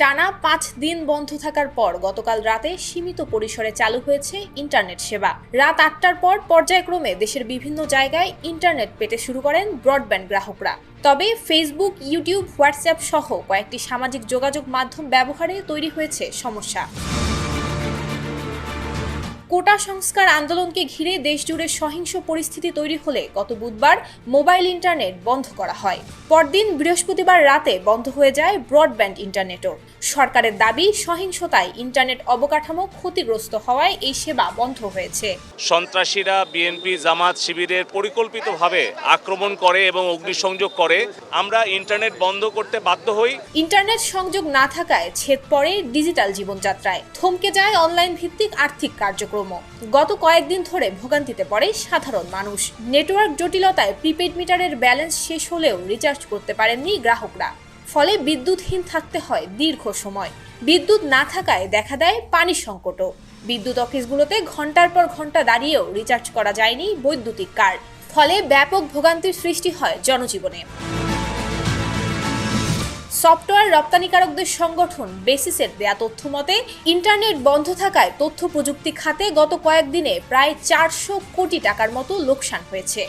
টানা 5 দিন বন্ধ থাকার পর গতকাল রাতে সীমিত পরিসরে চালু হয়েছে ইন্টারনেট সেবা। রাত 8টার পর পর্যায়ক্রমে দেশের বিভিন্ন জায়গায় ইন্টারনেট পেতে শুরু করেন ব্রডব্যান্ড গ্রাহকরা। তবে ফেসবুক, ইউটিউব, হোয়াটসঅ্যাপ সহ কয়েকটি সামাজিক যোগাযোগ মাধ্যম ব্যবহারে তৈরি হয়েছে সমস্যা। কোটা সংস্কার আন্দোলনকে ঘিরে দেশজুড়ে সহিংস পরিস্থিতি তৈরি হলে গত বুধবার মোবাইল ইন্টারনেট বন্ধ করা হয়। পরদিন বৃহস্পতিবার রাতে বন্ধ হয়ে যায় ব্রডব্যান্ড ইন্টারনেটও। সরকারের দাবি, সহিংসতায় ইন্টারনেট অবকাঠামো ক্ষতিগ্রস্ত হওয়ায় এই সেবা বন্ধ হয়েছে। সন্ত্রাসীরা বিএনপি, জামাত শিবিরের পরিকল্পিতভাবে আক্রমণ করে এবং অগ্নিসংযোগ করে। আমরা ইন্টারনেট বন্ধ করতে বাধ্য হই। ইন্টারনেট সংযোগ না থাকায় ছেদ পড়ে ডিজিটাল জীবনযাত্রায়, থমকে যায় অনলাইন ভিত্তিক আর্থিক কার্যক্রম। গত কয়েকদিন ধরে ভোগান্তিতে পড়ে সাধারণ মানুষ। নেটওয়ার্ক জটিলতায় প্রিপেড মিটারের ব্যালেন্স শেষ হলেও রিচার্জ করতে পারেননি গ্রাহকরা। ফলে বিদ্যুৎহীন থাকতে হয় দীর্ঘ সময়। বিদ্যুৎ না থাকায় দেখা দেয় পানি সংকটও। বিদ্যুৎ অফিসগুলোতে ঘন্টার পর ঘন্টা দাঁড়িয়েও রিচার্জ করা যায়নি বৈদ্যুতিক কার্ড। ফলে ব্যাপক ভোগান্তির সৃষ্টি হয় জনজীবনে। সফটওয়্যার রপ্তানিকারকদের সংগঠন বেসিসের দেয়া তথ্য মতে, ইন্টারনেট বন্ধ থাকায় তথ্য প্রযুক্তি খাতে গত কয়েকদিনে প্রায় 400 কোটি টাকার মতো লোকসান হয়েছে।